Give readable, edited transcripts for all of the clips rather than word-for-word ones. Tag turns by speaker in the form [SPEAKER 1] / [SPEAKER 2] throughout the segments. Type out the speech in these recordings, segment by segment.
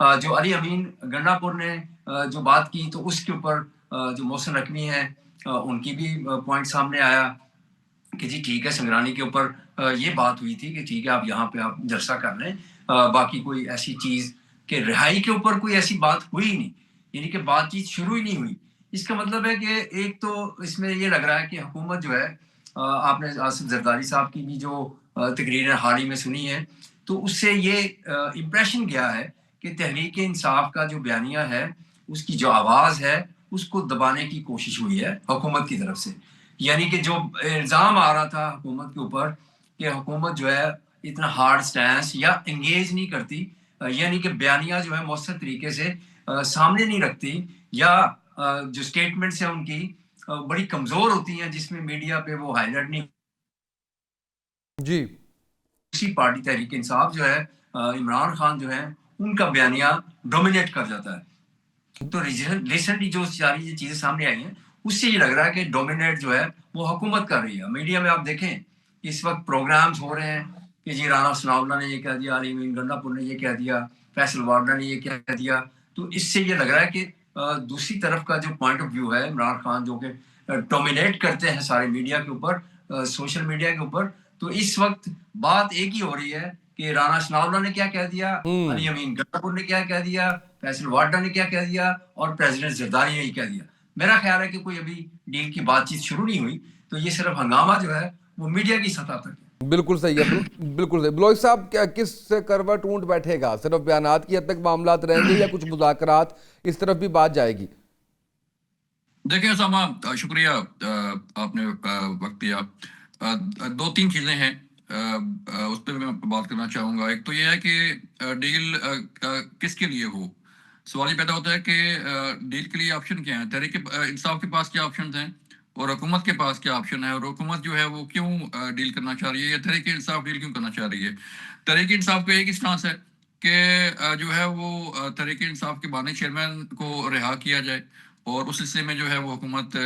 [SPEAKER 1] جو علی امین گنڈا پور نے جو بات کی تو اس کے اوپر جو محسن رقمی ہے ان کی بھی پوائنٹ سامنے آیا کہ جی ٹھیک ہے سنگرانی کے اوپر یہ بات ہوئی تھی کہ ٹھیک ہے آپ یہاں پہ آپ جلسہ کر لیں، باقی کوئی ایسی چیز کہ رہائی کے اوپر کوئی ایسی بات ہوئی ہی نہیں، یعنی کہ بات چیت شروع ہی نہیں ہوئی۔ اس کا مطلب ہے کہ ایک تو اس میں یہ لگ رہا ہے کہ حکومت جو ہے آپ نے آصف زرداری صاحب کی بھی جو تقریر حال ہی میں سنی ہے تو اس سے یہ امپریشن گیا ہے کہ تحریک انصاف کا جو بیانیہ ہے اس کی جو آواز ہے اس کو دبانے کی کوشش ہوئی ہے حکومت کی طرف سے، یعنی کہ جو الزام آ رہا تھا حکومت کے اوپر کہ حکومت جو ہے اتنا ہارڈ سٹینس یا انگیج نہیں کرتی، یعنی کہ بیانیہ جو ہے مؤثر طریقے سے سامنے نہیں رکھتی، یا جو سٹیٹمنٹس ہیں ان کی بڑی کمزور ہوتی ہیں جس میں میڈیا پہ وہ ہائی لائٹ نہیں۔
[SPEAKER 2] جی
[SPEAKER 1] اسی پارٹی تحریک انصاف جو ہے عمران خان جو ہے ان کا بیانیہ ڈومینیٹ کر جاتا ہے۔ تو ریسنٹلی جو ساری چیزیں سامنے آئی ہیں اس سے یہ لگ رہا ہے کہ ڈومینیٹ جو ہے وہ حکومت کر رہی ہے۔ میڈیا میں آپ دیکھیں اس وقت پروگرامز ہو رہے ہیں کہ جی رانا ثناء اللہ نے یہ کہہ دیا، علی امین گنڈا پور نے یہ کہہ دیا، فیصل وارڈا نے یہ کہہ دیا، تو اس سے یہ لگ رہا ہے کہ دوسری طرف کا جو پوائنٹ آف ویو ہے عمران خان جو کہ ڈومینیٹ کرتے ہیں سارے میڈیا کے اوپر، سوشل میڈیا کے اوپر، تو اس وقت بات ایک ہی ہو رہی ہے کہ رانا ثناء اللہ نے کیا کہہ دیا، علی امین گنڈا پور نے کیا کہہ دیا، فیصل وارڈا نے کیا کہہ دیا، اور پریزیڈنٹ زرداری نے ہی کہہ دیا۔ میرا خیال ہے کہ کوئی ابھی ڈیل کی بات چیت شروع نہیں ہوئی، تو یہ صرف ہنگامہ جو ہے وہ میڈیا کی سطح تک ہے۔
[SPEAKER 2] بالکل صحیح ہے، بالکل صحیح۔ بلوچ صاحب کیا کس سے کروٹ اونٹ بیٹھے گا؟ صرف بیانات کی حد تک معاملات رہیں گے یا کچھ مذاکرات اس طرف بھی بات جائے گی؟
[SPEAKER 3] دیکھیں اسامہ، شکریہ آپ نے وقت دیا۔ دو تین چیزیں ہیں اس پہ میں بات کرنا چاہوں گا۔ ایک تو یہ ہے کہ ڈیل کس کے لیے ہو، سوال یہ پیدا ہوتا ہے کہ ڈیل کے لیے آپشن کیا ہیں، تحریک انصاف کے پاس کیا آپشنز ہیں اور حکومت کے پاس کیا آپشن ہے، اور حکومت جو ہے وہ کیوں ڈیل کرنا چاہ رہی ہے، یا تحریک انصاف ڈیل کیوں کرنا چاہ رہی ہے۔ تحریک انصاف کا ایک اسٹانس ہے کہ جو ہے وہ تحریک انصاف کے بانی چیئرمین کو رہا کیا جائے اور اس حصے میں جو ہے وہ حکومت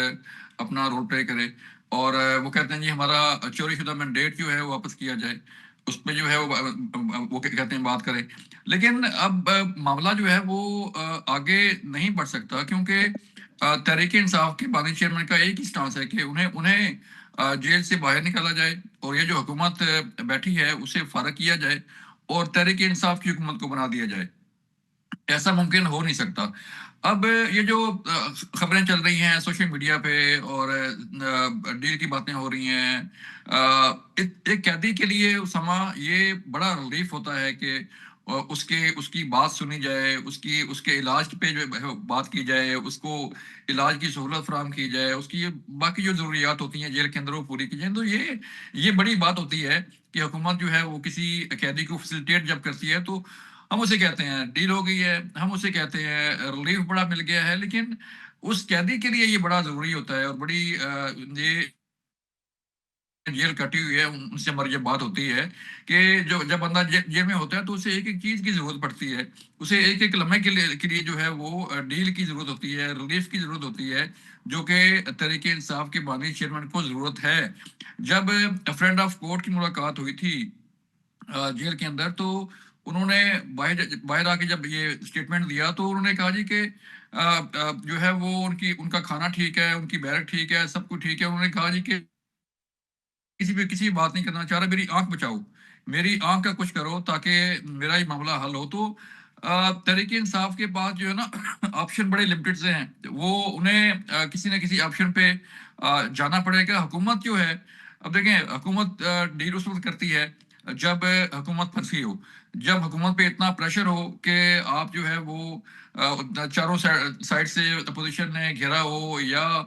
[SPEAKER 3] اپنا رول پلے کرے، اور وہ کہتے ہیں جی ہمارا چوری شدہ مینڈیٹ جو ہے وہ واپس کیا جائے، اس پہ جو ہے وہ کہتے ہیں بات کریں۔ لیکن اب معاملہ جو ہے وہ آگے نہیں بڑھ سکتا، کیونکہ تحریک انصاف کے بانی چیئرمین کا ایک ہی سٹانس ہے کہ انہیں جیل سے باہر نکالا جائے اور یہ جو حکومت بیٹھی ہے اسے فارغ کیا جائے اور تحریک انصاف کی حکومت کو بنا دیا جائے۔ ایسا ممکن ہو نہیں سکتا۔ اب یہ جو خبریں چل رہی ہیں سوشل میڈیا پہ اور ڈیل کی باتیں ہو رہی ہیں، ایک قیدی کے لیے اسامہ یہ بڑا ریلیف ہوتا ہے کہ اس کی بات سنی جائے، اس کے علاج پہ جو بات کی جائے، اس کو علاج کی سہولت فراہم کی جائے، اس کی باقی جو ضروریات ہوتی ہیں جیل کے اندر وہ پوری کی جائیں۔ تو یہ بڑی بات ہوتی ہے کہ حکومت جو ہے وہ کسی قیدی کو فیسیلیٹیٹ جب کرتی ہے تو ہم اسے کہتے ہیں ڈیل ہو گئی ہے، ہم اسے کہتے ہیں ریلیف بڑا مل گیا ہے، لیکن اس قیدی کے لیے یہ بڑا ضروری ہوتا ہے اور بڑی یہ جیل کٹی ہوئی ہے ان سے ہماری جب بات ہوتی ہے کہ جب بندہ جیل میں ہوتا ہے تو اسے ایک ایک چیز کی ضرورت پڑتی ہے، اسے ایک ایک لمحے کے لیے جو ہے وہ ڈیل کی ضرورت ہوتی ہے، ریلیف کی ضرورت ہوتی ہے، جو کہ تحریک انصاف کے بانی چیئرمین کو ضرورت ہے۔ جب فرینڈ آف کورٹ کی ملاقات ہوئی تھی جیل کے اندر تو انہوں نے باہر آ کے جب یہ اسٹیٹمنٹ دیا تو انہوں نے کہا جی کہ جو ہے وہ ان کا کھانا ٹھیک ہے، ان کی بیرک ٹھیک ہے، سب کچھ ٹھیک ہے۔ انہوں نے کہا جی کہ کسی بات نہیں کرنا چاہ رہا، میری آنکھ بچاؤ، میری آنکھ کا کچھ کرو تاکہ میرا یہ معاملہ حل ہو۔ تو تحریک انصاف کے پاس جو ہے نا آپشن بڑے لمیٹڈ سے ہیں، وہ انہیں کسی نہ کسی آپشن پہ جانا پڑے گا۔ حکومت جو ہے، اب دیکھیں حکومت ڈیل اس وقت کرتی ہے جب حکومت پھنسی ہو، جب حکومت پہ اتنا پریشر ہو کہ آپ جو ہے وہ چاروں سائڈ سے اپوزیشن نے گھیرا ہو یا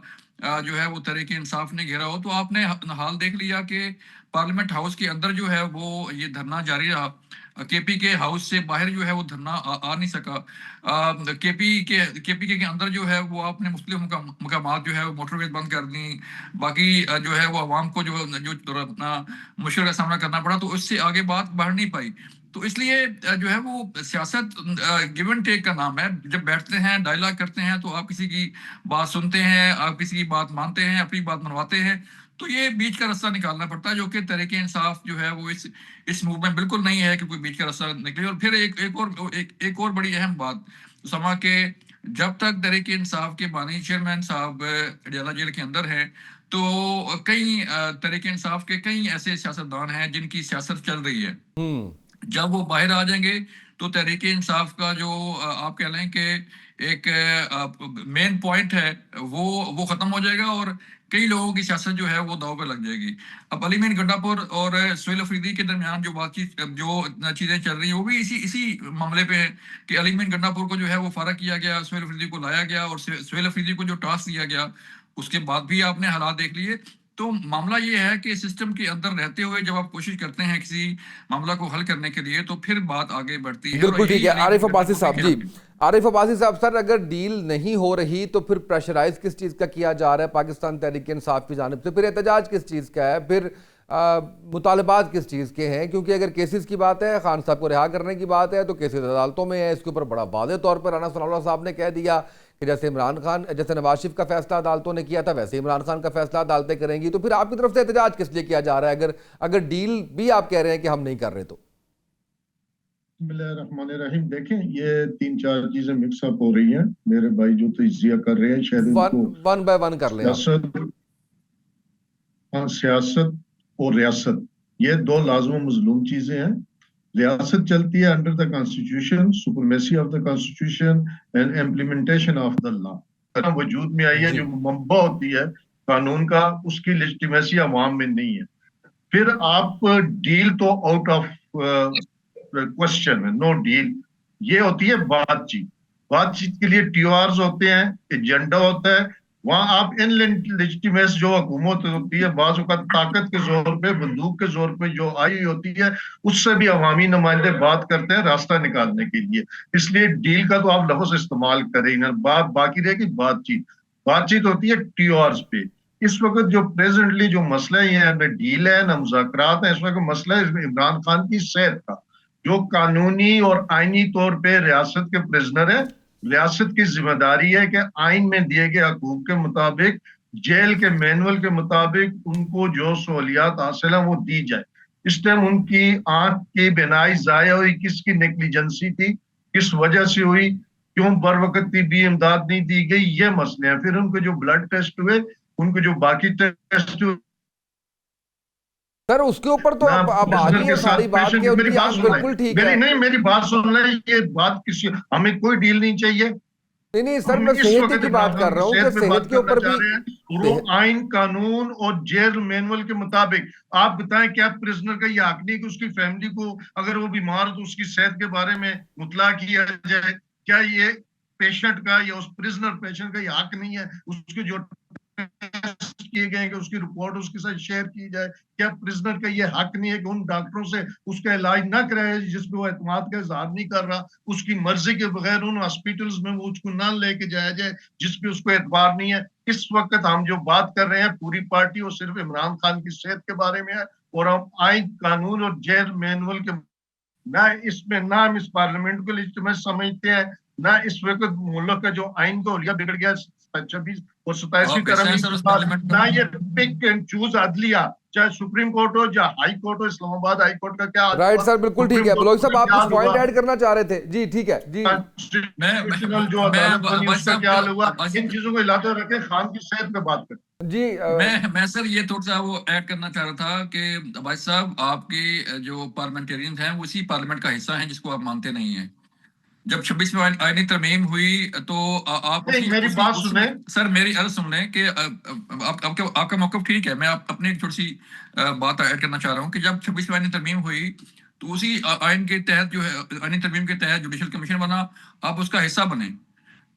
[SPEAKER 3] جو ہے وہ تحریک انصاف نے گھیرا ہو، تو آپ نے حال دیکھ لیا کہ پارلیمنٹ ہاؤس کے اندر جو ہے وہ یہ دھرنا جاری رہا، کے پی کے ہاؤس سے باہر جو ہے وہ دھرنا آ نہیں سکا، کے پی کے اندر جو ہے وہ آپ نے مختلف مقامات جو ہے وہ موٹر ویز بند کر دیں، باقی جو ہے وہ عوام کو جو مشکل کا سامنا کرنا پڑا، تو اس سے آگے بات بڑھ نہیں پائی۔ تو اس لیے جو ہے وہ سیاست گیو اینڈ ٹیک کا نام ہے، جب بیٹھتے ہیں ڈائلاگ کرتے ہیں تو آپ کسی کی بات سنتے ہیں، آپ کسی کی بات مانتے ہیں، اپنی بات منواتے ہیں، تو یہ بیچ کا راستہ نکالنا پڑتا ہے، جو کہ تحریک انصاف جو ہے وہ اس موو میں بالکل نہیں ہے کہ کوئی بیچ کا راستہ نکلے. اور پھر ایک اور بڑی اہم بات سما کہ جب تک تحریک انصاف کے بانی چیئرمین صاحب اڈیالہ جیل کے اندر ہیں تو کئی تحریک انصاف کے کئی ایسے سیاستدان ہیں جن کی سیاست چل رہی ہے. جب وہ باہر آ جائیں گے تو تحریک انصاف کا جو آپ کہہ لیں کہ ایک مین پوائنٹ ہے وہ ختم ہو جائے گا اور کئی لوگوں کی سیاست جو ہے وہ داؤ پہ لگ جائے گی. اب علی مین گنڈا پور اور سہیل افریدی کے درمیان جو بات چیت جو چیزیں چل رہی ہیں وہ بھی اسی معاملے پہ ہے کہ علی مین گنڈا پور کو جو ہے وہ فارغ کیا گیا, سہیل افریدی کو لایا گیا, اور سہیل افریدی کو جو ٹاسک دیا گیا اس کے بعد بھی آپ نے حالات دیکھ لیے. تو معاملہ یہ ہے کہ سسٹم کے اندر رہتے ہوئے جب آپ کوشش کرتے ہیں کسی معاملہ کو حل کرنے کے لیے تو پھر بات آگے بڑھتی ہے.
[SPEAKER 2] بالکل ٹھیک ہے. عارف عباسی صاحب, جی عارف عباسی صاحب, سر اگر ڈیل نہیں ہو رہی تو پھر پریشرائز کس چیز کا کیا جا رہا ہے پاکستان تحریک انصاف کی جانب سے؟ پھر احتجاج کس چیز کا ہے؟ پھر مطالبات کس چیز کے ہیں؟ کیونکہ اگر کیسز کی بات ہے, خان صاحب کو رہا کرنے کی بات ہے, تو کیسز عدالتوں میں ہے. اس کے اوپر بڑا واضح طور پر رانا ثناء اللہ صاحب نے کہہ دیا کہ جیسے نواز شریف کا فیصلہ عدالتوں نے کیا تھا ویسے عمران خان کا فیصلہ عدالتیں کریں گی. تو پھر آپ کی طرف سے احتجاج کس لیے کیا جا رہا ہے اگر ڈیل بھی آپ کہہ رہے ہیں کہ ہم نہیں کر رہے تو؟
[SPEAKER 4] بسم اللہ الرحمن الرحیم. دیکھیں یہ 3-4 چیزیں مکس اپ ہو رہی ہیں. میرے بھائی جو تجزیہ کر رہے ہیں شاید ان کو
[SPEAKER 2] ون بائی ون کر لیں.
[SPEAKER 4] سیاست اور ریاست یہ دو لازم و مظلوم چیزیں ہیں. ریاست چلتی ہے under the constitution, supremacy of the constitution and implementation of the law. وجود میں آئی ہے جو منبع ہوتی ہے قانون کا, اس کی لیجٹیمیسی عوام میں نہیں ہے. پھر آپ ڈیل تو آؤٹ آف کوشچن ہے, نو ڈیل. یہ ہوتی ہے بات چیت. بات چیت کے لیے ٹی او آرز ہوتے ہیں, ایجنڈا ہوتا ہے. وہاں آپ ان لیجٹیمیس جو حکومت ہوتی ہے بعض اوقات طاقت کے زور پہ, بندوق کے زور پہ جو آئی ہوتی ہے, اس سے بھی عوامی نمائندے بات کرتے ہیں راستہ نکالنے کے لیے. اس لیے ڈیل کا تو آپ لفظ استعمال کریں نا, بات باقی رہے گی بات چیت. بات چیت ہوتی ہے ٹی او آرز پہ. اس وقت جو پریزنٹلی جو مسئلہ یہ ہے, نہ ڈیل ہے نہ مذاکرات ہیں. اس وقت مسئلہ ہے عمران خان کی صحت کا, جو قانونی اور آئینی طور پہ ریاست کے پریزنر ہے. ریاست کی ذمہ داری ہے کہ آئین میں دیے گئے حقوق کے مطابق, جیل کے مینول کے مطابق ان کو جو سہولیات حاصل ہیں وہ دی جائے. اس ٹائم ان کی آنکھ کی بینائی ضائع ہوئی, کس کی نیگلیجنسی تھی, کس وجہ سے ہوئی, کیوں بر وقت طبی امداد نہیں دی گئی, یہ مسئلے ہیں. پھر ان کے جو بلڈ ٹیسٹ ہوئے, ان کے جو باقی ٹیسٹ ہوئے,
[SPEAKER 2] سر اس کے اوپر تو اب آگئی ہے ساری بات کہ ان کی آنکھ بالکل ٹھیک ہے.
[SPEAKER 4] نہیں میری بات سن لیں. یہ بات کسی, ہمیں کوئی ڈیل نہیں چاہیے.
[SPEAKER 2] نہیں سر, میں صحت کی بات کر رہا ہوں کہ صحت کے اوپر بھی
[SPEAKER 4] آئین قانون اور جیل مینول کے مطابق آپ بتائیں کیا پرزنر کا یہ حق نہیں کہ اس کی فیملی کو اگر وہ بیمار تو اس کی صحت کے بارے میں مطلع کیا جائے؟ کیا یہ پیشنٹ کا یا اس پرزنر پیشنٹ کا یہ حق نہیں ہے اس کے جو کیے گئے کہ اس کی رپورٹ اس کے ساتھ شیئر کی جائے؟ کیا پرزنر کا یہ حق نہیں ہے کہ ان ڈاکٹروں سے اس کا علاج نہ کرایا جس پہ وہ اعتماد کا اظہار نہیں کر رہا, اس کی مرضی کے بغیر ان ہاسپٹلز میں وہ اس کو نہ لے کے جایا جائے جس پہ اس کو اعتبار نہیں ہے؟ اس وقت ہم جو بات کر رہے ہیں پوری پارٹی وہ صرف عمران خان کی صحت کے بارے میں ہے, اور ہم آئین قانون اور جیل مینول کے نہ اس میں نہ ہم اس پارلیمنٹ کو لیجٹیمیٹ سمجھتے ہیں, نہ اس وقت ملک کا جو آئین کا حلیہ بگڑ گیا 26 اور 27 طرح, نہ یہ پک اینڈ چوز عدلیہ, چاہے سپریم کورٹ ہو یا ہائی کورٹ ہو, اسلام آباد ہائی کورٹ کا کیا
[SPEAKER 2] رائٹ سر, بالکل ٹھیک ہے. بلوچ صاحب آپ کچھ پوائنٹ ایڈ کرنا چاہ رہے تھے؟ جی ٹھیک ہے. جی
[SPEAKER 4] جو عدالت بنی اس کا کیا حال ہوا, ان چیزوں کو ہلاتے رکھیں, خان کی صحت پہ بات کریں.
[SPEAKER 2] جی
[SPEAKER 3] میں سر یہ تھوڑا سا وہ ایڈ کرنا چاہ رہا تھا کہ بھائی صاحب آپ کی جو پارلیمنٹیرینز ہیں وہ اسی پارلیمنٹ کا حصہ ہیں جس کو آپ مانتے نہیں ہیں. جب 26ویں آئینی ترمیم ہوئی تو آپ
[SPEAKER 4] میری بات سنیں
[SPEAKER 3] سر, میری عرض سن لیں کہ آپ کا موقف ٹھیک ہے. میں اپنی ایک چھوٹی سی بات ایڈ کرنا چاہ رہا ہوں کہ جب 26ویں آئینی ترمیم ہوئی تو اسی آئین کے تحت جو ہے آئینی ترمیم کے تحت جوڈیشل کمیشن بنا, آپ اس کا حصہ بنے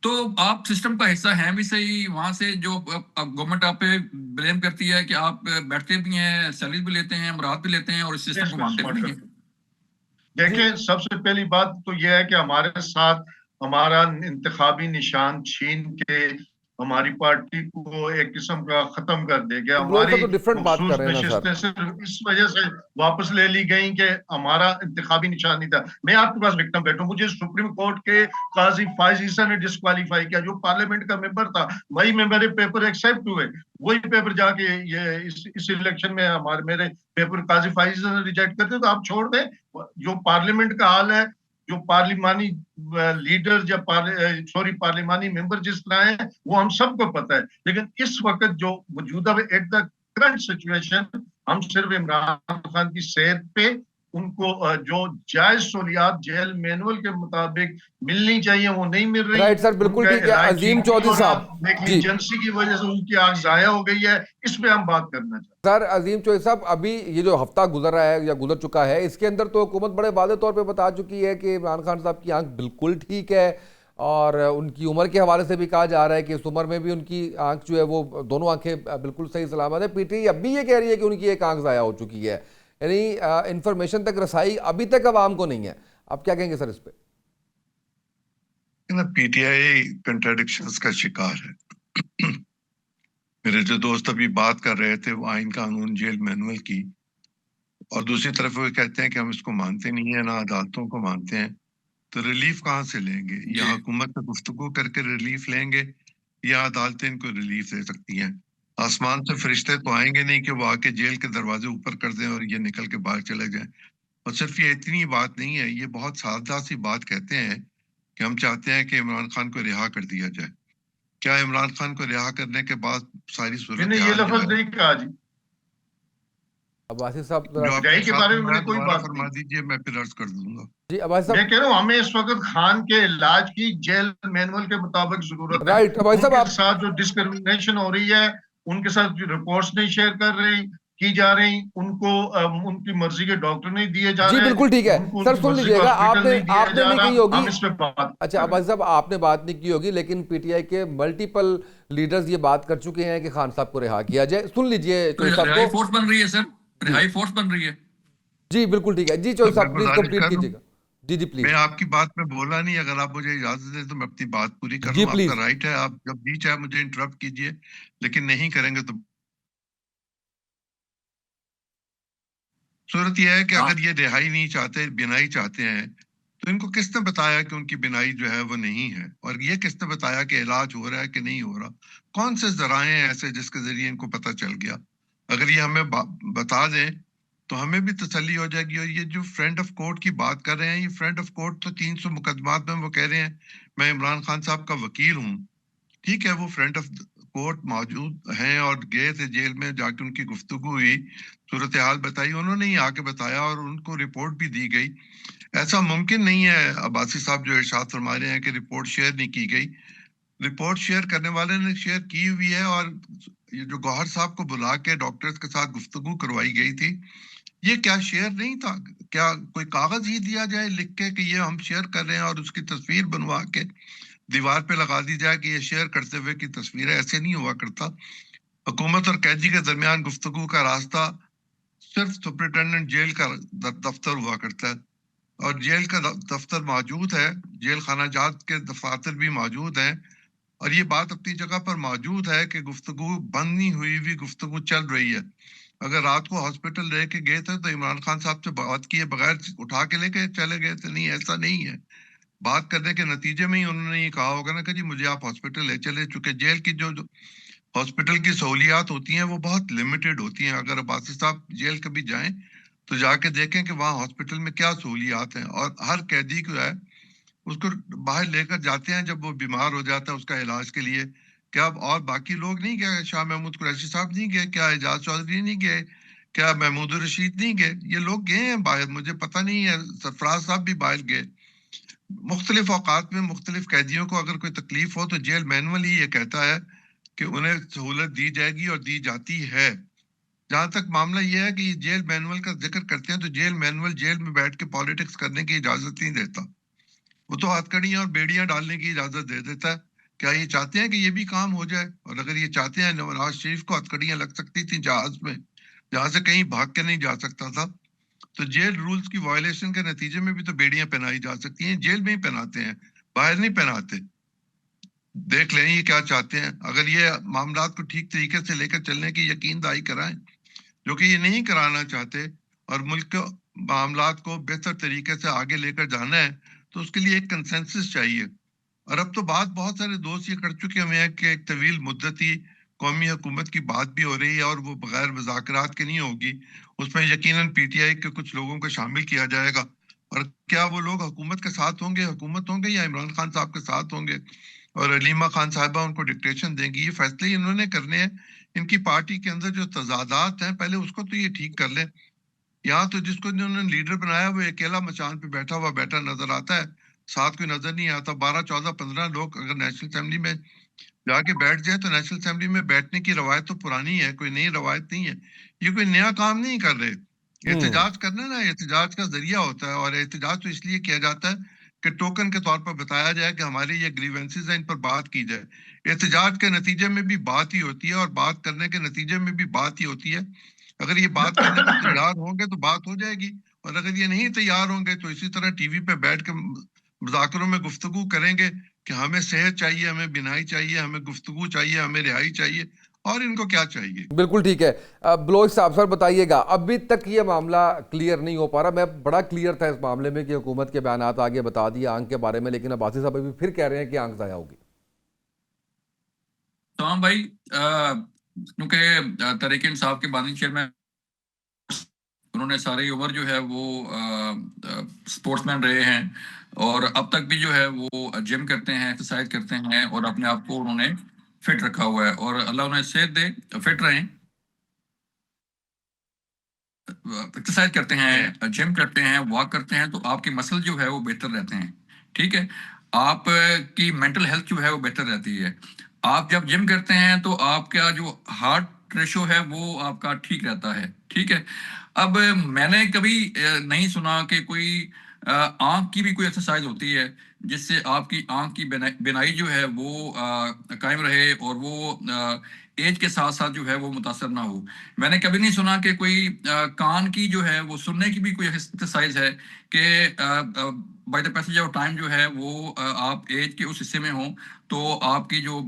[SPEAKER 3] تو آپ سسٹم کا حصہ ہیں بھی صحیح. وہاں سے جو گورنمنٹ آپ پہ بلیم کرتی ہے کہ آپ بیٹھتے بھی ہیں, سیلری بھی لیتے ہیں, مراد بھی لیتے ہیں, اور اس سسٹم کو مانتے بھی نہیں ہیں.
[SPEAKER 4] دیکھیں سب سے پہلی بات تو یہ ہے کہ ہمارے ساتھ ہمارا انتخابی نشان چھین کے ہماری پارٹی کو ایک قسم کا ختم کر دے گا.
[SPEAKER 2] عبداللہ صاحب
[SPEAKER 4] ہماری
[SPEAKER 2] تو ڈفرنٹ بات کر
[SPEAKER 4] مخصوص
[SPEAKER 2] رہے ہیں نا سر.
[SPEAKER 4] نشستیں صرف اس وجہ سے واپس لے لی گئیں کہ ہمارا انتخابی نشان نہیں تھا. میں آپ کے پاس وکٹم بیٹھوں, مجھے سپریم کورٹ کے قاضی فائز عیسیٰ نے ڈسکوالیفائی کیا, جو پارلیمنٹ کا ممبر تھا. وہی میں میرے پیپر ایکسیپٹ ہوئے, وہی پیپر جا کے یہ اس الیکشن میں میرے پیپر قاضی فائز عیسیٰ نے ریجیکٹ کرتے. تو آپ چھوڑ دیں, جو پارلیمنٹ کا حال ہے, جو پارلیمانی لیڈر یا پارلیمانی ممبر جس طرح ہیں وہ ہم سب کو پتہ ہے. لیکن اس وقت جو موجودہ ایٹ دا کرنٹ سچویشن, ہم صرف عمران خان کی صحت پہ ان کو جو جائز سہولیات جیل مینول کے مطابق ملنی چاہیے وہ نہیں مل رہی.
[SPEAKER 2] رائٹ سر, بالکل ٹھیک ہے. عظیم چودھری صاحب جی,
[SPEAKER 4] ایجنسی کی وجہ سے ان کی آنکھ ضائع ہو گئی ہے, اس پہ ہم بات کرنا چاہتے ہیں.
[SPEAKER 2] سر عظیم چودھری صاحب, ابھی یہ جو ہفتہ گزر رہا ہے یا گزر چکا ہے, اس کے اندر تو حکومت بڑے واضح طور پہ بتا چکی ہے کہ عمران خان صاحب کی آنکھ بالکل ٹھیک ہے, اور ان کی عمر کے حوالے سے بھی کہا جا رہا ہے کہ اس عمر میں بھی ان کی آنکھ جو ہے وہ دونوں آنکھیں بالکل صحیح سلامت ہے. پی ٹی آئی اب بھی یہ کہہ رہی ہے کہ ان کی ایک آنکھ ضائع ہو چکی ہے, یعنی انفارمیشن تک رسائی ابھی تک عوام کو نہیں ہے. آپ کیا کہیں گے سر اس پہ؟
[SPEAKER 5] پی ٹی آئی کنٹراڈکشنز کا شکار ہے. میرے جو دوست ابھی بات کر رہے تھے وہ آئین قانون جیل مینول کی, اور دوسری طرف وہ کہتے ہیں کہ ہم اس کو مانتے نہیں ہیں, نہ عدالتوں کو مانتے ہیں. تو ریلیف کہاں سے لیں گے؟ یا حکومت سے گفتگو کر کے ریلیف لیں گے, یا عدالتیں ان کو ریلیف دے سکتی ہیں؟ آسمان سے فرشتے تو آئیں گے نہیں کہ وہ آ کے جیل کے دروازے اوپر کر دیں اور یہ نکل کے باہر چلے جائیں. اور صرف یہ اتنی بات نہیں ہے, یہ بہت سادہ سی بات کہتے ہیں کہ ہم چاہتے ہیں کہ عمران خان کو رہا کر دیا جائے. کیا عمران خان کو رہا کرنے کے بعد ساری صورت
[SPEAKER 4] یہ لفظ نہیں کہا جی.
[SPEAKER 2] عباسی صاحب
[SPEAKER 5] جو آپ
[SPEAKER 4] رہائی کے بارے میں انہوں نے کوئی بات
[SPEAKER 5] فرما دیجئے, میں پھر عرض کر دوں گا.
[SPEAKER 2] جی عباسی
[SPEAKER 4] میں
[SPEAKER 2] صاحب,
[SPEAKER 4] کہہ رہا ہوں ہمیں اس وقت خان کے علاج کی جیل مینول کے مطابق ضرورت ہے.
[SPEAKER 2] رائٹ عباسی صاحب,
[SPEAKER 4] ان
[SPEAKER 2] آپ
[SPEAKER 4] کے ساتھ جو ڈسکریمنیشن ہو رہی ہے, ان کے ساتھ جو رپورٹس نہیں شیئر کی جا رہی, ان کو ان کی مرضی کے ڈاکٹر نہیں دیے جا
[SPEAKER 2] جی
[SPEAKER 4] رہے,
[SPEAKER 2] بالکل ٹھیک ہے
[SPEAKER 4] ان کو ان
[SPEAKER 2] سر.
[SPEAKER 4] کی
[SPEAKER 2] سن
[SPEAKER 4] مرضی
[SPEAKER 2] لیجئے
[SPEAKER 4] کا
[SPEAKER 2] گا,
[SPEAKER 4] ہاسپٹل نہیں دیا
[SPEAKER 2] آپ نے
[SPEAKER 4] جا
[SPEAKER 2] نہیں
[SPEAKER 4] رہا.
[SPEAKER 2] کہی ہوگی.
[SPEAKER 4] ہم اس پہ بات
[SPEAKER 2] اچھا عباسی صاحب, آپ نے بات نہیں کی ہوگی, لیکن پی ٹی آئی کے ملٹیپل لیڈرز یہ بات کر چکے ہیں کہ خان صاحب کو رہا کیا جائے. سن لیجئے چودھری صاحب
[SPEAKER 3] رہائی
[SPEAKER 2] کو.
[SPEAKER 3] فورس بن رہی ہے سر, رہائی فورس بن رہی ہے.
[SPEAKER 2] جی بالکل ٹھیک ہے. جی چودھری صاحب پلیز کمپلیٹ کیجئے گا. جی جی پلیز.
[SPEAKER 5] میں آپ کی بات میں بولا نہیں, اگر آپ مجھے اجازت دیں تو میں اپنی بات پوری کر
[SPEAKER 2] جی
[SPEAKER 5] لوں. آپ
[SPEAKER 2] پلیز.
[SPEAKER 5] کا رائٹ ہے, آپ جب بھی چاہے مجھے انٹرپٹ کیجئے, لیکن نہیں کریں گے تو صورت یہ ہے کہ اگر یہ رہائی نہیں چاہتے, بینائی چاہتے ہیں, تو ان کو کس نے بتایا کہ ان کی بینائی جو ہے وہ نہیں ہے؟ اور یہ کس نے بتایا کہ علاج ہو رہا ہے کہ نہیں ہو رہا؟ کون سے ذرائع ہیں ایسے جس کے ذریعے ان کو پتہ چل گیا؟ اگر یہ ہمیں بتا دیں تو ہمیں بھی تسلی ہو جائے گی. اور یہ جو فرینڈ آف کورٹ کی بات کر رہے ہیں, یہ فرینڈ آف کورٹ تو 300 مقدمات میں وہ کہہ رہے ہیں میں عمران خان صاحب کا وکیل ہوں. ٹھیک ہے, وہ فرینڈ آف کورٹ موجود ہیں اور گئے تھے جیل میں, جا کے ان کی گفتگو ہوئی, صورتحال بتائی, انہوں نے ہی آ کے بتایا اور ان کو رپورٹ بھی دی گئی. ایسا ممکن نہیں ہے عباسی صاحب جو ارشاد فرما رہے ہیں کہ رپورٹ شیئر نہیں کی گئی. رپورٹ شیئر کرنے والے نے شیئر کی ہوئی ہے, اور یہ جو گوہر صاحب کو بلا کے ڈاکٹرز کے ساتھ گفتگو کروائی گئی تھی, یہ کیا شیئر نہیں تھا؟ کیا کوئی کاغذ ہی دیا جائے لکھ کے کہ یہ ہم شیئر کر رہے ہیں, اور اس کی تصویر بنوا کے دیوار پہ لگا دی جائے کہ یہ شیئر کرتے ہوئے کی تصویر ہے؟ ایسے نہیں ہوا کرتا. حکومت اور قیدی کے درمیان گفتگو کا راستہ صرف سپرنٹینڈنٹ جیل کا دفتر ہوا کرتا ہے, اور جیل کا دفتر موجود ہے, جیل خانہ جات کے دفاتر بھی موجود ہیں, اور یہ بات اپنی جگہ پر موجود ہے کہ گفتگو بند نہیں ہوئی گفتگو چل رہی ہے. اگر رات کو ہاسپٹل رہ کے گئے تھے تو عمران خان صاحب سے بات کیے بغیر اٹھا کے لے کے چلے گئے تھے؟ نہیں, ایسا نہیں ہے. بات کرنے کے نتیجے میں ہی انہوں نے یہ کہا ہوگا نا کہ جی مجھے آپ ہاسپٹل لے چلے, چونکہ جیل کی جو ہاسپٹل کی سہولیات ہوتی ہیں وہ بہت لمیٹڈ ہوتی ہیں. اگر عباسی صاحب جیل کبھی جائیں تو جا کے دیکھیں کہ وہاں ہاسپٹل میں کیا سہولیات ہیں, اور ہر قیدی کو ہے اس کو باہر لے کر جاتے ہیں جب وہ بیمار ہو جاتا ہے اس کا علاج کے لیے. کیا اور باقی لوگ نہیں گئے؟ شاہ محمود قریشی صاحب نہیں گئے؟ کیا اعجاز چودھری نہیں گئے؟ کیا محمود الرشید نہیں گئے؟ یہ لوگ گئے ہیں باہر, مجھے پتہ نہیں ہے. سرفراز صاحب بھی باہر گئے. مختلف اوقات میں مختلف قیدیوں کو اگر کوئی تکلیف ہو تو جیل مینول ہی یہ کہتا ہے کہ انہیں سہولت دی جائے گی, اور دی جاتی ہے. جہاں تک معاملہ یہ ہے کہ یہ جیل مینول کا ذکر کرتے ہیں, تو جیل مینول جیل میں بیٹھ کے پالیٹکس کرنے کی اجازت نہیں دیتا. وہ تو ہتھکڑیاں اور بیڑیاں ڈالنے کی اجازت دے دیتا ہے. کیا یہ چاہتے ہیں کہ یہ بھی کام ہو جائے؟ اور اگر یہ چاہتے ہیں, نواز شریف کو ہتھکڑیاں لگ سکتی تھیں جہاز میں, جہاں سے کہیں بھاگ کے نہیں جا سکتا تھا, تو جیل رولز کی وائلیشن کے نتیجے میں بھی تو بیڑیاں پہنائی جا سکتی ہیں. جیل میں ہی پہناتے ہیں, باہر نہیں پہناتے. دیکھ لیں یہ کیا چاہتے ہیں. اگر یہ معاملات کو ٹھیک طریقے سے لے کر چلنے کی یقین دہانی کرائیں، جو کہ یہ نہیں کرانا چاہتے، اور ملک کے معاملات کو بہتر طریقے سے آگے لے کر جانا ہے، تو اس کے لیے ایک کنسنسس چاہیے. اور اب تو بات بہت سارے دوست یہ کر چکے ہوئے ہیں کہ ایک طویل مدتی قومی حکومت کی بات بھی ہو رہی ہے، اور وہ بغیر مذاکرات کے نہیں ہوگی. اس میں یقیناً پی ٹی آئی کے کچھ لوگوں کو شامل کیا جائے گا. اور کیا وہ لوگ حکومت کے ساتھ ہوں گے، یا عمران خان صاحب کے ساتھ ہوں گے، اور علیمہ خان صاحبہ ان کو ڈکٹیشن دیں گی؟ یہ فیصلے انہوں نے کرنے ہیں. ان کی پارٹی کے اندر جو تضادات ہیں، پہلے اس کو تو یہ ٹھیک کر لیں. یہاں تو جس کو انہوں نے لیڈر بنایا وہ اکیلا مچان پہ بیٹھا نظر آتا ہے، ساتھ کوئی نظر نہیں آتا. 12 14 15 لوگ اگر نیشنل اسمبلی میں جا کے بیٹھ جائے تو نیشنل اسمبلی میں بیٹھنے کی روایت تو پرانی ہے، کوئی نئی روایت نہیں ہے. یہ کوئی نیا کام نہیں کر رہے. احتجاج کرنا نا احتجاج کا ذریعہ ہوتا ہے، اور احتجاج تو اس لیے کیا جاتا ہے کہ ٹوکن کے طور پر بتایا جائے کہ ہمارے یہ گریونسز ہیں، ان پر بات کی جائے. احتجاج کے نتیجے میں بھی بات ہی ہوتی ہے، اور بات کرنے کے نتیجے میں بھی بات ہی ہوتی ہے. اگر یہ بات کرنے کو تیار ہوں گے تو بات ہو جائے گی، اور اگر یہ نہیں تیار ہوں گے تو اسی طرح ٹی وی پہ بیٹھ کے مذاکروں میں گفتگو کریں گے کہ ہمیں صحت چاہیے، ہمیں بینائی چاہیے، ہمیں گفتگو چاہیے، ہمیں رہائی چاہیے. اور ان کو کیا چاہیے؟
[SPEAKER 2] بالکل ٹھیک ہے. بلوچ صاحب سر بتائیے گا، ابھی تک یہ معاملہ کلیئر نہیں ہو پا رہا. میں بڑا کلیئر تھا اس معاملے میں کہ حکومت کے بیانات آگے بتا دیے آنکھ کے بارے میں، لیکن عباسی صاحب ابھی پھر کہہ رہے ہیں کہ آنکھ ضائع ہوگی.
[SPEAKER 3] تمام بھائی، کیونکہ تحریک انصاف کے بانی چیئرمین انہوں نے ساری عمر جو ہے وہ سپورٹس مین رہے ہیں، اور اب تک بھی جو ہے وہ جم کرتے ہیں، ایکسرسائز کرتے ہیں، اور اپنے آپ کو انہوں نے فٹ رکھا ہوا ہے. اور اللہ انہیں صحت دے، فٹ رہیں، ایکسرسائز کرتے ہیں، جم کرتے ہیں، واک کرتے ہیں، تو آپ کے مسل جو ہے وہ بہتر رہتے ہیں. ٹھیک ہے، آپ کی مینٹل ہیلتھ جو ہے وہ بہتر رہتی ہے. آپ جب جم کرتے ہیں تو آپ کا جو ہارٹ ریشو ہے وہ آپ کا ٹھیک رہتا ہے. ٹھیک ہے، اب میں نے کبھی نہیں سنا کہ کوئی آنکھ کی بھی کوئی ایکسرسائز ہوتی ہے جس سے آپ کی آنکھ کی بینائی جو ہے وہ قائم رہے، اور وہ ایج کے ساتھ ساتھ جو ہے وہ متاثر نہ ہو. میں نے کبھی نہیں سنا کہ کوئی کان کی جو ہے وہ سننے کی بھی کوئی ایکسرسائز ہے کہ by the passage of time جو ہے وہ آپ ایج کے اس حصے میں ہوں تو آپ کی جو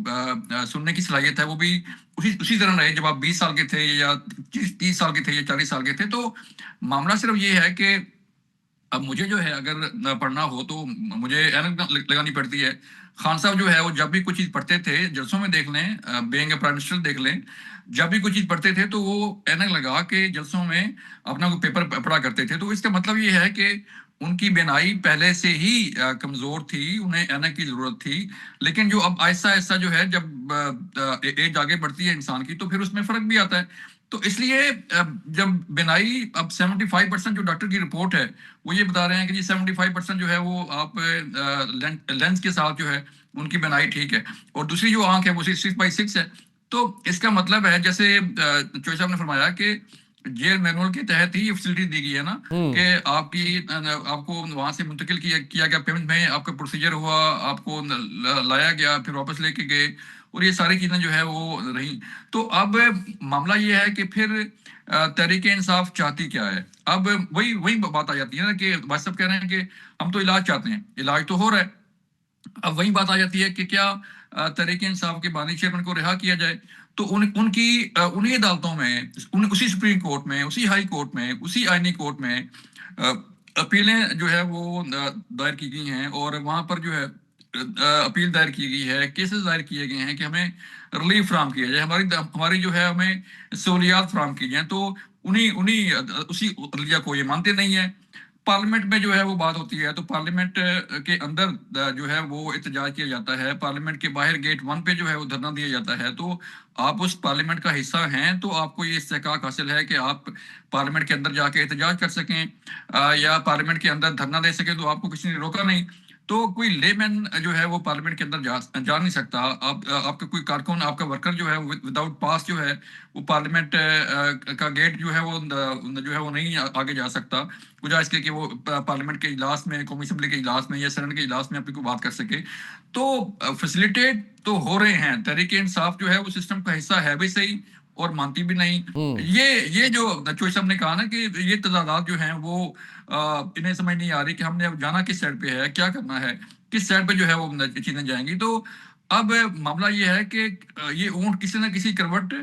[SPEAKER 3] سننے کی صلاحیت ہے وہ بھی اسی طرح رہے جب آپ 20 سال کے تھے، یا 30 سال کے تھے، یا 40 سال کے تھے. تو معاملہ صرف یہ ہے کہ اب مجھے جو ہے اگر پڑھنا ہو تو مجھے اینک لگانی پڑتی ہے. خان صاحب جو ہے وہ جب بھی کوئی چیز پڑھتے تھے، جلسوں میں دیکھ لیں، بینگ اے پرائم منسٹر دیکھ لیں، جب بھی کوئی چیز پڑھتے تھے تو وہ اینک لگا کے جلسوں میں اپنا کوئی پیپر پڑھا کرتے تھے. تو اس کا مطلب یہ ہے کہ ان کی بینائی پہلے سے ہی کمزور تھی، انہیں اینک کی ضرورت تھی. لیکن جو اب آہستہ آہستہ جو ہے جب ایج آگے بڑھتی ہے انسان کی تو پھر اس میں فرق بھی آتا ہے. تو اس لیے جب بینائی اب 75% جو ڈاکٹر کی رپورٹ ہے وہ یہ بتا رہے ہیں کہ جی 75% جو ہے وہ آپ لینس کے ساتھ جو ہے ان کی بینائی ٹھیک ہے، اور دوسری جو آنکھ ہے وہ 6/6 ہے. تو اس کا مطلب ہے جیسے چوہے صاحب نے فرمایا کہ جیل مینول کے تحت ہی یہ فیسلٹی دی گئی ہے نا، کہ آپ کو وہاں سے منتقل کیا گیا پیمنٹ میں، آپ کا پروسیجر ہوا، آپ کو لایا گیا، پھر واپس لے کے گئے، اور یہ ساری چیزیں جو ہے وہ رہیں. تو اب معاملہ یہ ہے کہ پھر تحریک انصاف چاہتی کیا ہے؟ اب وہی بات آ جاتی ہے نا کہ بھائی صاحب کہہ رہے ہیں کہ ہم تو علاج چاہتے ہیں، علاج تو ہو رہا ہے. اب وہی بات آ جاتی ہے کہ کیا تحریک انصاف کے بانی چیئرمین کو رہا کیا جائے؟ تو ان کی انہی عدالتوں میں، اسی سپریم کورٹ میں، اسی ہائی کورٹ میں، اسی آئینی کورٹ میں اپیلیں جو ہے وہ دائر کی گئی ہیں، اور وہاں پر جو ہے اپیل دائر کی گئی ہے، کیسز دائر کیے گئے ہیں کہ ہمیں ریلیف فراہم کیا جائے، ہماری جو ہے ہمیں سہولیات فراہم کی جائیں. تو اسی عدلیہ کو یہ مانتے نہیں ہیں. پارلیمنٹ میں جو ہے وہ بات ہوتی ہے تو پارلیمنٹ کے اندر جو ہے وہ احتجاج کیا جاتا ہے، پارلیمنٹ کے باہر گیٹ 1 پہ جو ہے وہ دھرنا دیا جاتا ہے. تو آپ اس پارلیمنٹ کا حصہ ہیں تو آپ کو یہ استحقاق حاصل ہے کہ آپ پارلیمنٹ کے اندر جا کے احتجاج کر سکیں، یا پارلیمنٹ کے اندر دھرنا دے سکیں. تو آپ کو کسی نے روکا نہیں. تو کوئی لے مین جو ہے وہ پارلیمنٹ کے اندر جا نہیں سکتا. آپ کا کوئی کارکن، آپ کا ورکر جو ہے وداؤٹ پاس جو ہے وہ پارلیمنٹ کا گیٹ جو ہے وہ نہیں آگے جا سکتا، بجائے اس کے کہ وہ پارلیمنٹ کے اجلاس میں، قومی اسمبلی کے اجلاس میں یا سینٹ کے اجلاس میں اپنی کو بات کر سکے. تو فیسیلیٹیٹ تو ہو رہے ہیں. تحریک انصاف جو ہے وہ سسٹم کا حصہ ہے بھی صحیح اور مانتی بھی نہیں. یہ جو چوہے صاحب نے کہا نا کہ یہ تضادات جو ہیں وہ انہیں سمجھ نہیں آ رہی کہ ہم نے اب جانا کس سائڈ پہ ہے، کیا کرنا ہے، کس سائڈ پہ جو ہے وہ چیزیں جائیں گی. تو اب معاملہ یہ ہے کہ یہ اونٹ کسی نہ کسی کروٹ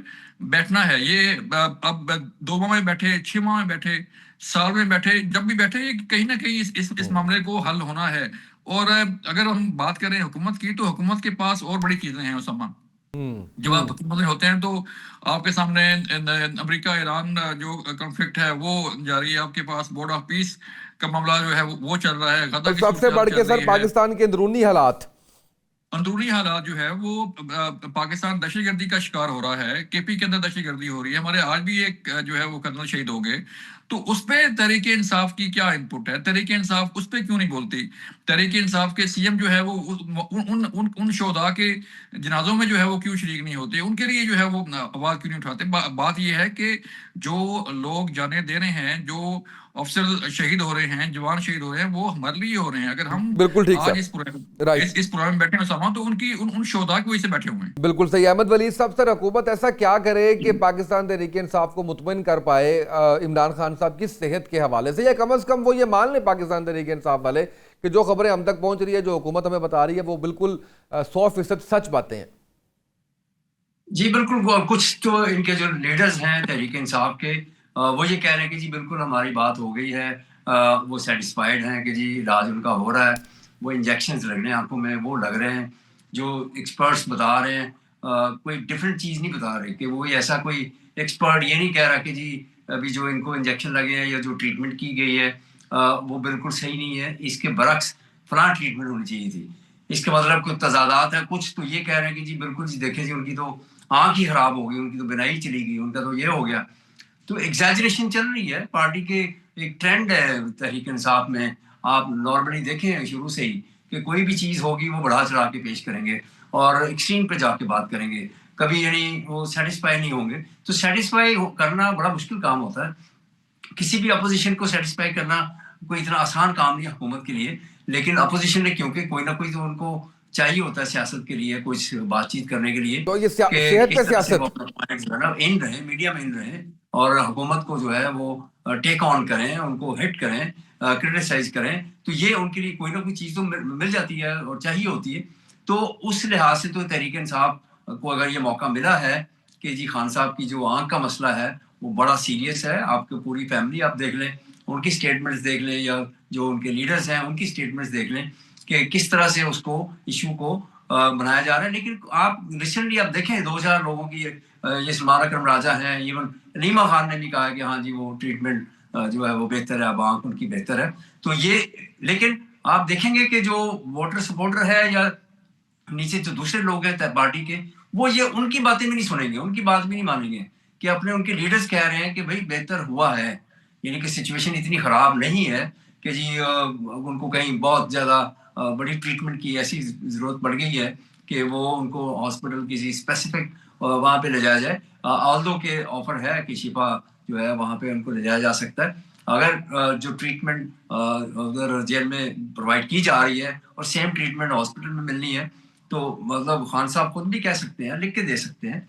[SPEAKER 3] بیٹھنا ہے. یہ اب 2 ماہ میں بیٹھے، 6 ماہ میں بیٹھے، سال میں بیٹھے، جب بھی بیٹھے، یہ کہیں نہ کہیں اس معاملے کو حل ہونا ہے. اور اگر ہم بات کریں حکومت کی، تو حکومت کے پاس اور بڑی چیزیں ہیں اسامہ. جب آپ حکومت میں ہوتے ہیں تو آپ کے سامنے امریکہ ایران جو کنفلکٹ ہے وہ جاری ہے، آپ کے پاس بورڈ آف پیس کا معاملہ جو ہے وہ چل رہا ہے، غزہ کی
[SPEAKER 2] سب سے بڑھ کے سر پاکستان کے اندرونی حالات،
[SPEAKER 3] اندرونی حالات جو ہے وہ پاکستان دہشت گردی کا شکار ہو رہا ہے. کے پی کے اندر دہشت گردی ہو رہی ہے. ہمارے آج بھی ایک جو ہے وہ کرنل شہید ہو گئے. تو اس پہ تحریک انصاف کی کیا ان پٹ ہے؟ تحریک انصاف اس پہ کیوں نہیں بولتی؟ تحریک انصاف کے سی ایم جو ہے وہ ان شہداء کے جنازوں میں جو ہے وہ کیوں شریک نہیں ہوتے؟ ان کے لیے جو ہے وہ آواز کیوں نہیں اٹھاتے؟ بات یہ ہے کہ جو لوگ جانیں دے رہے ہیں، جو افسر شہید ہو رہے ہیں، جوان شہید ہو رہے ہیں، وہ ہمارے لیے ہو رہے ہیں. اگر ہم
[SPEAKER 2] بالکل ٹھیک
[SPEAKER 3] آج
[SPEAKER 2] سر، رائٹ،
[SPEAKER 3] اس پروگرام میں بیٹھے ہیں اسامہ، تو ان شہداء کی وجہ سے بیٹھے ہوئے ہیں.
[SPEAKER 2] بالکل صحیح. احمد ولید صاحب، سر حکومت ایسا کیا کرے کہ پاکستان تحریک انصاف کو مطمئن کر پائے عمران خان صاحب کی صحت کے حوالے سے، یا کم از کم وہ یہ مان لیں پاکستان تحریک انصاف والے کہ جو خبریں ہم تک پہنچ رہی ہے، جو حکومت ہمیں بتا رہی ہے، وہ بالکل 100% سچ باتیں ہیں؟
[SPEAKER 1] جی بالکل. کچھ تو ان کے جو لیڈرز ہیں تحریک انصاف کے، وہ یہ کہہ رہے ہیں کہ جی بالکل ہماری بات ہو گئی ہے، وہ سیٹسفائیڈ ہیں کہ جی علاج ان کا ہو رہا ہے، وہ انجیکشنز لگ رہے ہیں آنکھوں میں، وہ لگ رہے ہیں. جو ایکسپرٹس بتا رہے ہیں کوئی ڈفرینٹ چیز نہیں بتا رہے، کہ وہ ایسا کوئی ایکسپرٹ یہ نہیں کہہ رہا کہ جی ابھی جو ان کو انجیکشن لگے ہیں یا جو ٹریٹمنٹ کی گئی ہے وہ بالکل صحیح نہیں ہے، اس کے برعکس فلاں ٹریٹمنٹ ہونی چاہیے تھی. اس کے مطلب کوئی تضادات ہے. کچھ تو یہ کہہ رہے ہیں کہ جی بالکل جی دیکھیں جی ان کی تو آنکھ ہی خراب ہو گئی، ان کی تو بینائی چلی گئی، ان کا تو یہ ہو گیا. تو ایگزیجریشن چل رہی ہے. پارٹی کے ایک ٹرینڈ ہے تحریک انصاف میں، آپ نارملی دیکھیں شروع سے ہی کہ کوئی بھی چیز ہوگی وہ بڑھا چڑھا کے پیش کریں گے اور ایکسٹریم پہ جا کے بات کریں گے. کبھی یعنی وہ سیٹسفائی نہیں ہوں گے. تو سیٹسفائی کرنا بڑا مشکل کام ہوتا ہے. کسی بھی اپوزیشن کو سیٹسفائی کرنا کوئی اتنا آسان کام نہیں حکومت کے لیے. لیکن اپوزیشن نے کیونکہ کوئی نہ کوئی تو ان کو چاہیے ہوتا ہے سیاست کے لیے، کچھ بات چیت کرنے کے لیے،
[SPEAKER 2] تو یہ
[SPEAKER 1] کہ
[SPEAKER 2] صحت پہ
[SPEAKER 1] کس طرح سے
[SPEAKER 2] سیاست،
[SPEAKER 1] وہ اپنا پوائنٹ جو ہے نا ان رہیں، میڈیا میں ان رہیں، اور حکومت کو جو ہے وہ ٹیک آن کریں، ان کو ہٹ کریں، کرٹیسائز کریں. تو یہ ان کے لیے کوئی نہ کوئی چیز تو مل جاتی ہے اور چاہیے ہوتی ہے. تو اس لحاظ سے تو تحریک انصاف کو اگر یہ موقع ملا ہے کہ جی خان صاحب کی جو آنکھ کا مسئلہ ہے وہ بڑا سیریس ہے. آپ کی پوری فیملی آپ دیکھ لیں، ان کی سٹیٹمنٹس دیکھ لیں، یا جو ان کے لیڈرز ہیں ان کی سٹیٹمنٹس دیکھ لیں کہ کس طرح سے اس کو ایشو کو بنایا جا رہا ہے. لیکن آپ ریسنٹلی آپ دیکھیں 2000 لوگوں کی یہ سلمان اکرم راجہ ہیں، ایون نیما خان نے بھی کہا کہ ہاں جی وہ ٹریٹمنٹ جو ہے وہ بہتر ہے، اب آنکھ ان کی بہتر ہے. تو یہ لیکن آپ دیکھیں گے کہ جو ووٹر سپورٹر ہے یا نیچے جو دوسرے لوگ ہیں پارٹی کے، وہ یہ ان کی باتیں بھی نہیں سنیں گے، ان کی بات بھی نہیں مانیں گے، کہ اپنے ان کے لیڈرز کہہ رہے ہیں کہ بھائی بہتر ہوا ہے، یعنی کہ سچویشن اتنی خراب نہیں ہے کہ جی ان کو کہیں بہت زیادہ بڑی ٹریٹمنٹ کی ایسی ضرورت پڑ گئی ہے کہ وہ ان کو ہاسپٹل کسی اسپیسیفک وہاں پہ لے جایا جائے. آلدو کے آفر ہے کہ شفا جو ہے وہاں پہ ان کو لے جایا جا سکتا ہے. اگر جو ٹریٹمنٹ ادھر جیل میں پرووائڈ کی جا رہی ہے اور سیم ٹریٹمنٹ ہاسپٹل میں ملنی ہے، تو مطلب خان صاحب خود بھی کہہ سکتے ہیں، لکھ کے دے سکتے ہیں،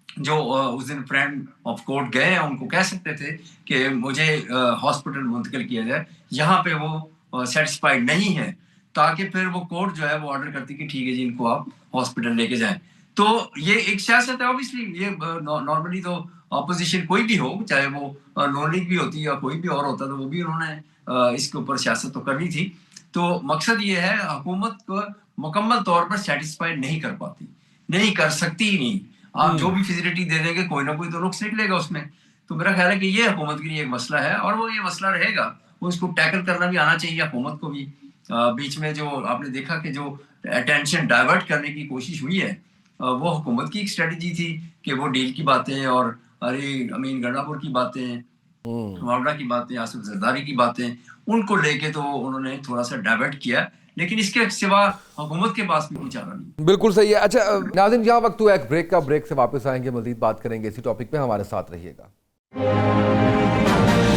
[SPEAKER 1] جو اس دن فرینڈ آف کورٹ گئے ہیں ان کو کہہ سکتے تھے کہ مجھے ہاسپٹل منتقل کیا جائے. یہاں پہ وہ سیٹسفائیڈ نہیں ہے، تاکہ پھر وہ کورٹ جو ہے وہ آرڈر کرتی کہ ٹھیک ہے جی ان کو آپ ہاسپٹل لے کے جائیں. تو یہ ایک سیاست ہے. اوبیسلی یہ نارملی تو اپوزیشن کوئی بھی ہو، چاہے وہ نون لیگ بھی ہوتی یا کوئی بھی اور ہوتا، تو وہ بھی انہوں نے اس کے اوپر سیاست تو کرنی تھی. تو مقصد یہ ہے حکومت کو مکمل طور پر سیٹسفائی نہیں کر پاتی، نہیں کر سکتی ہی نہیں. آپ جو بھی فیسلٹی دے دیں گے کوئی نہ کوئی تو نقص نکلے گا اس میں. تو میرا خیال ہے کہ یہ حکومت کے لیے ایک مسئلہ ہے، اور وہ یہ مسئلہ رہے گا. وہ اس کو ٹیکل کرنا بھی آنا چاہیے حکومت کو بھی. بیچ میں جو آپ نے دیکھا کہ جو اٹینشن ڈائیورٹ کرنے کی کوشش ہوئی ہے، وہ حکومت کی ایک اسٹریٹجی تھی کہ وہ ڈیل کی باتیں اور امین گنڈا پور کی باتیں، معاملہ کی باتیں، آصف زرداری کی باتیں، ان کو لے کے تو انہوں نے تھوڑا سا ڈائیورٹ کیا. لیکن اس کے سوا حکومت کے پاس بھی کوئی چارہ نہیں.
[SPEAKER 2] بالکل صحیح ہے. اچھا ناظرین، یہاں وقت ہوا ایک بریک کا. بریک سے واپس آئیں گے، مزید بات کریں گے اسی ٹاپک پہ. ہمارے ساتھ رہیے گا.